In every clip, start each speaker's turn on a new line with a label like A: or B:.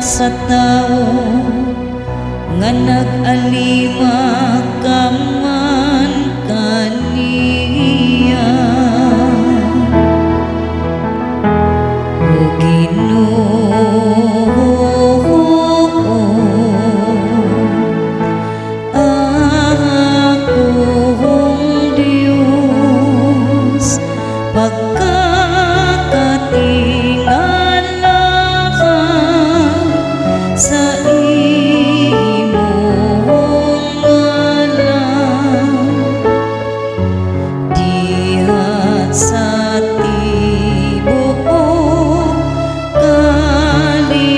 A: sa tao nga nag-alima ka man kaniya. O Ginoo, akong Diyos, pagkakatingala ka sa imong ngalan, dihat sa tibuok kalibutan.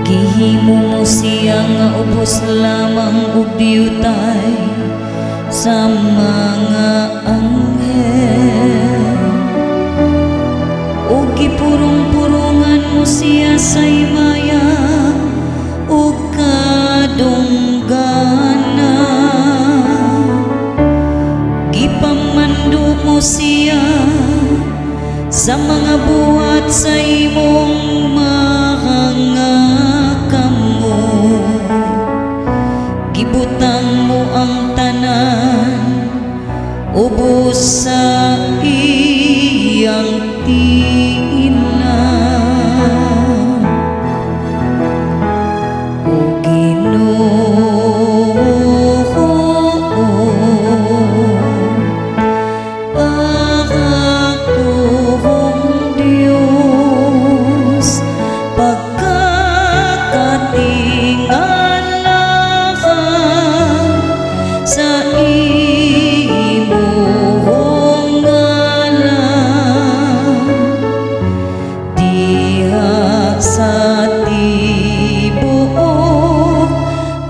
A: Gihimo mo siya nga ubos lamang ug biyutay sa mga anghel, ug gipurong-purongan mo siya sa himaya ug kadunggana. Gipamando mo siya sa mga buhat sa imong mga kamo. Gibutang mo ang tanan ubos sa iyang tiinan. O Ginoo, akong Diyos, pagkakatingala ka sa imong ngalan, diha sa tibuok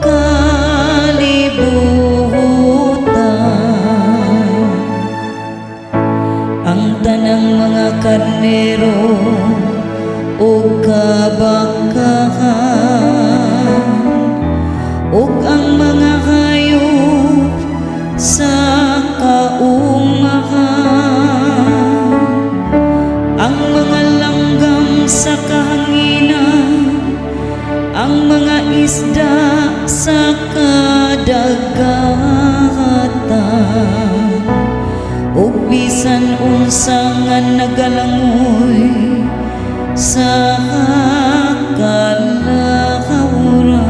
A: kalibutan. Ang tanang mga karnero ug kabakahan ug ang mga hayop sa kaumahan, ang mga langgam sa kahanginan, ang mga isda sa kadagatan, ug bisan unsa nga nagalangoy sa kalahawran.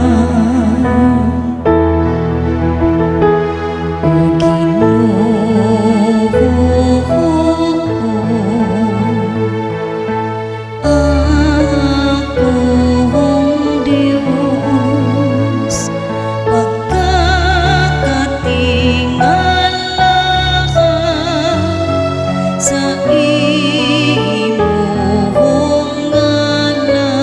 A: O Ginoo, akong Diyos, pagkakatingala ka sa imong ngalan,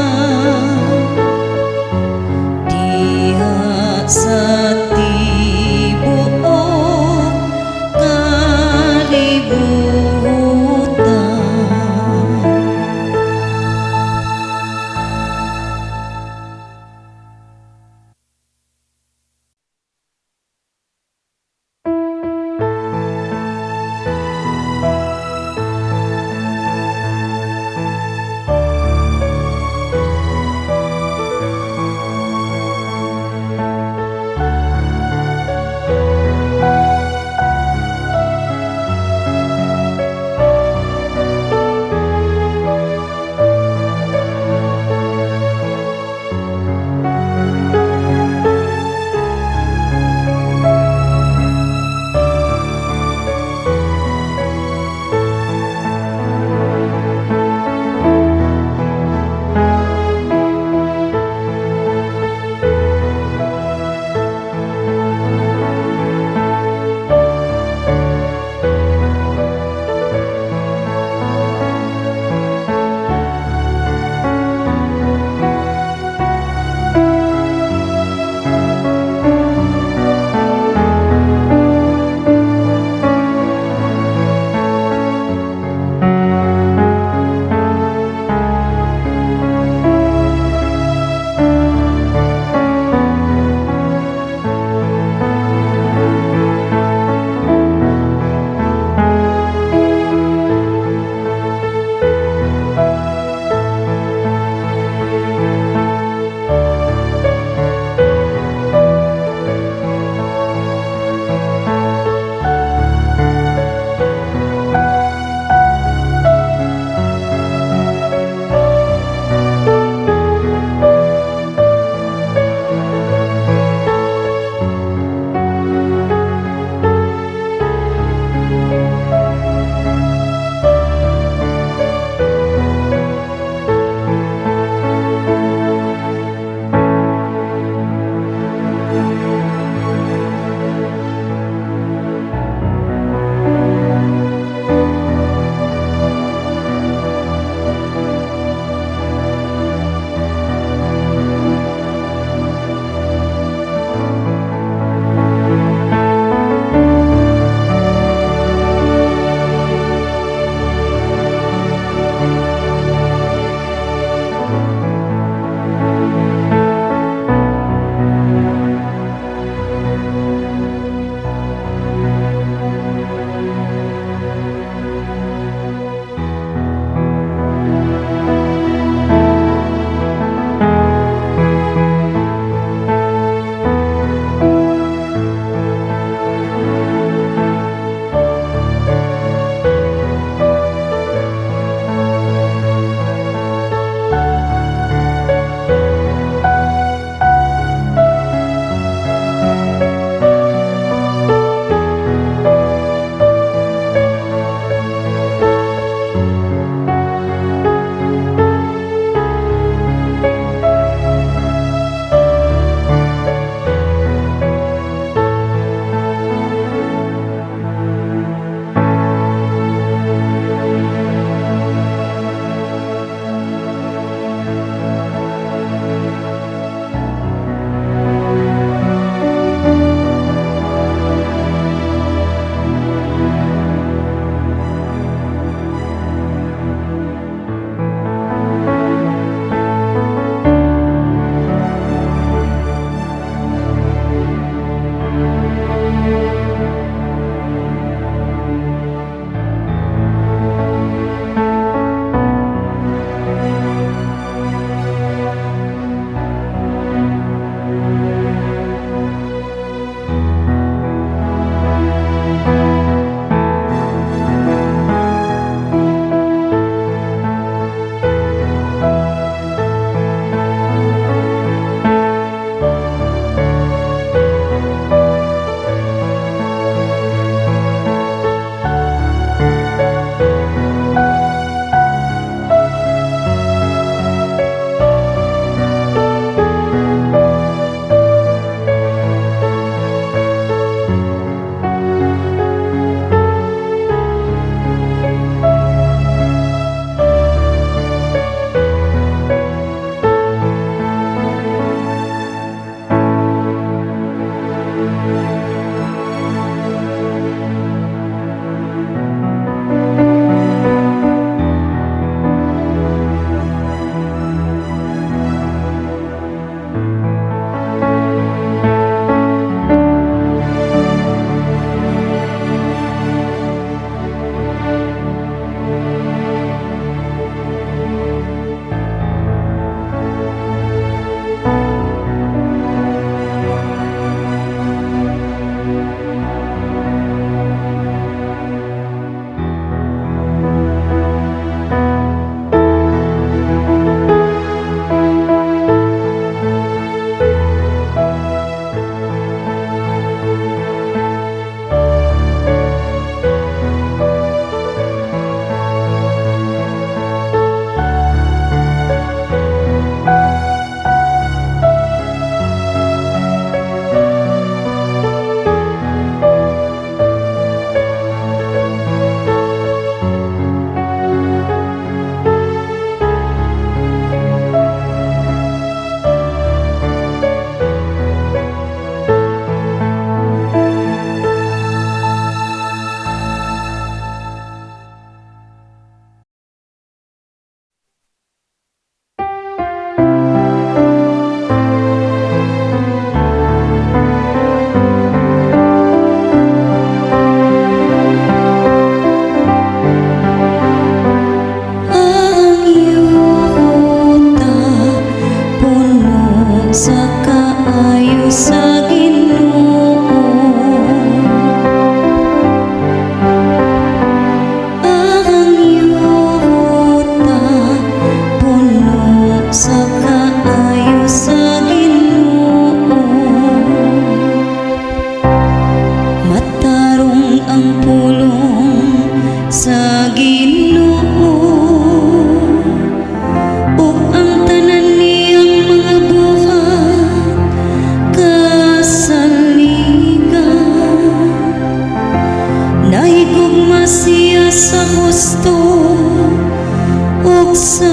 A: sa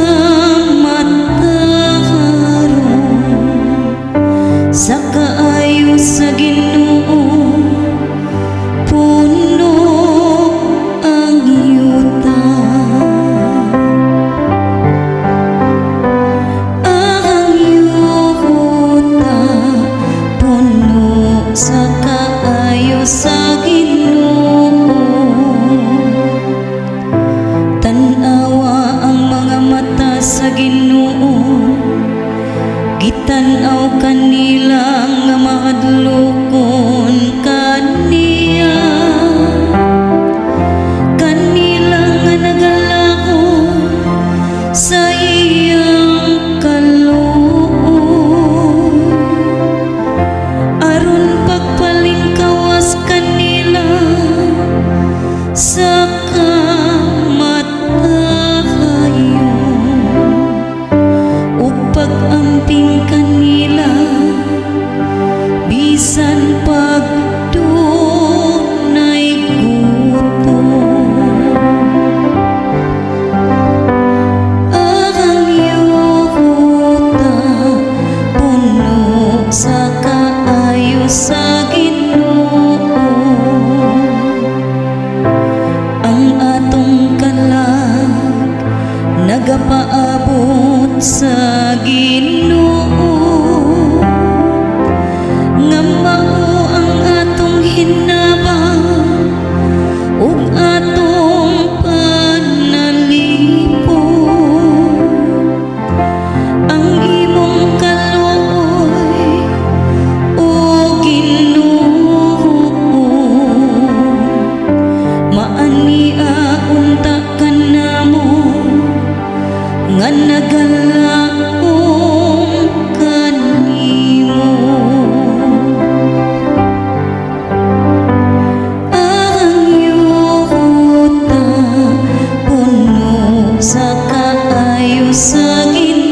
A: mataharon sa kaayo sa Ginoo puno ang yuta. Ang yuta puno sa kaayo sa Ginoo. Tanawa ang mga mata sa Ginoo, gitanaw kanila nga mahadlokon kaniya. Kanila nga nagalakon sa iyang kaluoy, aron pagpalingkawas kanila sa pag-amping kanila bisan pagdunay gutom. Ang yuta puno sa kaayo sa Ginoo. Ang atong kalag nagapaabot sa Ginoo, nga mao ang atong hinabang ug atong panalipod. Ang imong kaluoy, o Ginoo, maania unta kanamo nga nagalaong kanimo. Ang yuta puno sa kaayo sa Ginoo.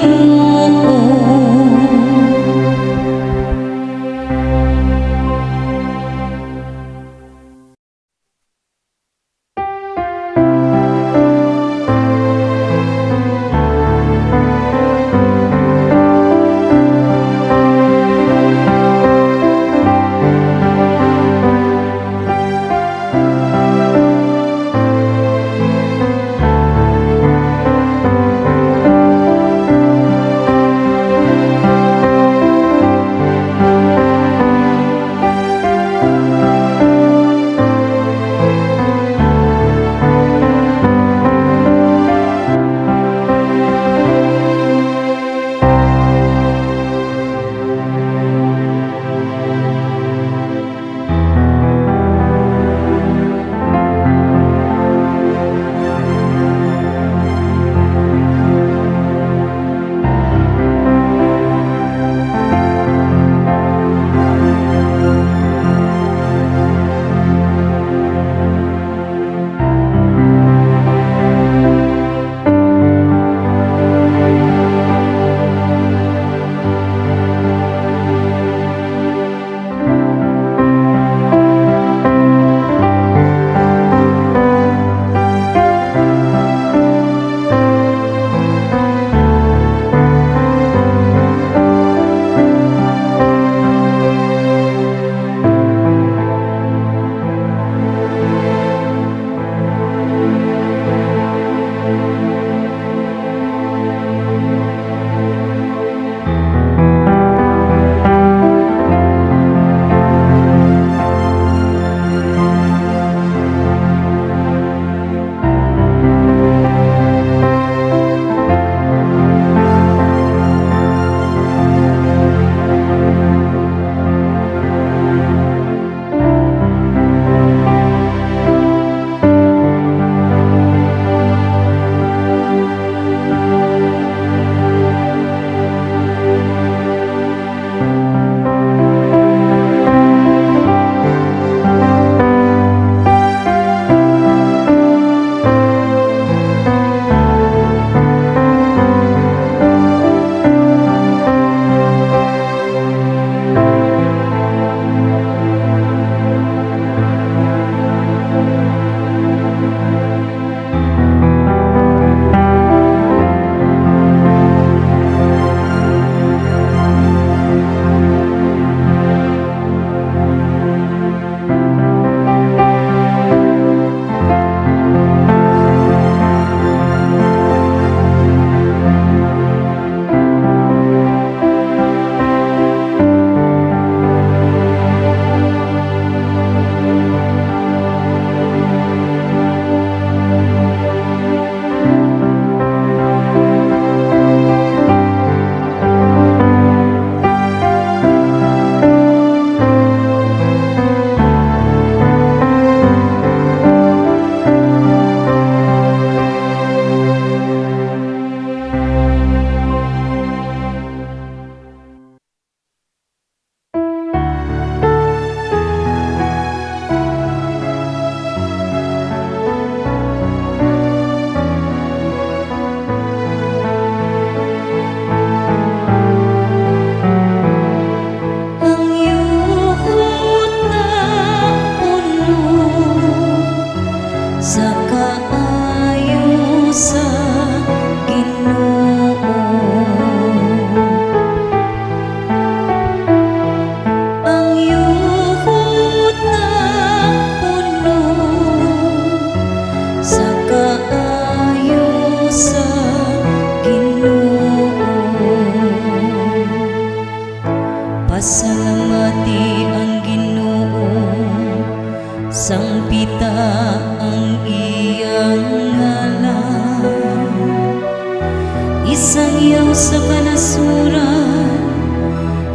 A: isangyaw sa kanasuran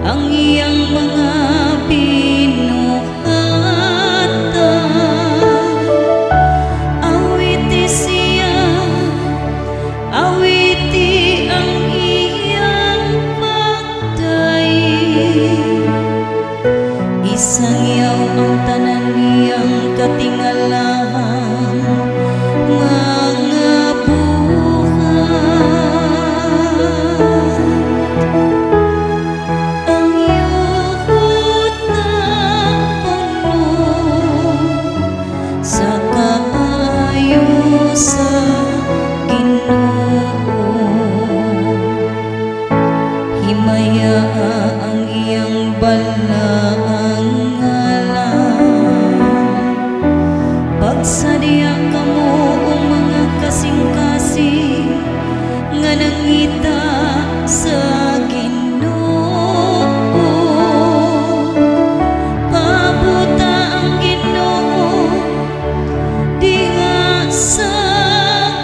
A: ang iyang mga binuhatan. Awiti siya, awiti ang iyang pagdaig. Isangyaw ang tanan niyang katingalahan, mga buhat. Ang yuhot na puno sa kaayo sa Ginoo. Himaya ang iyang balaang ngalan, pagsadya kamo o mga kasing-kasing nga nangita sa Ginoo. Pabuta ang Ginoo diha sa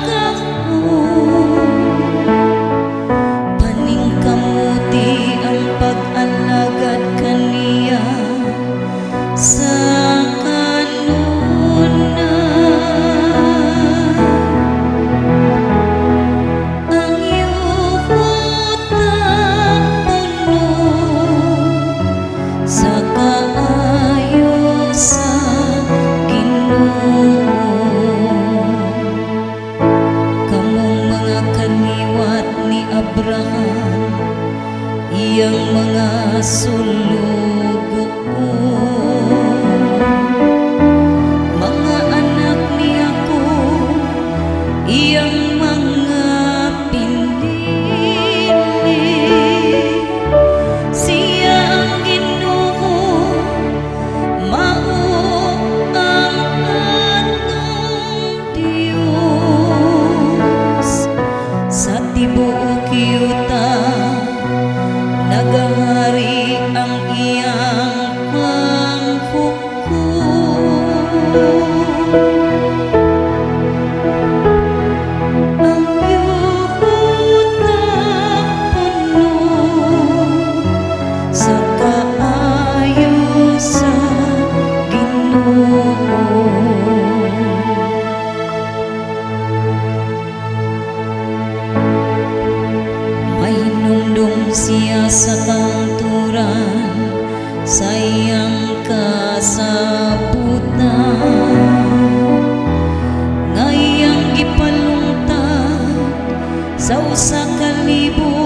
A: kahon, paningkamuti ang pag-alagad kaniya sa kanunan. Ang yuhot na puno sa kaayo sa Ginoo. Kamong mga kaniwat ni Abraham, iyang mga sulugoon, mga anak ni ako, iyang mga pinili. Siya ang Ginoo, mao ang atong Dios. Sa tibuok yuta nagahari ang iyang panghukom. Ang yuhot na puno sa kaayo sa Ginoo. Mahinumdum siya sa kanturan sa iyang kasabutan, nga iyang gipalungtad sa usa ka libo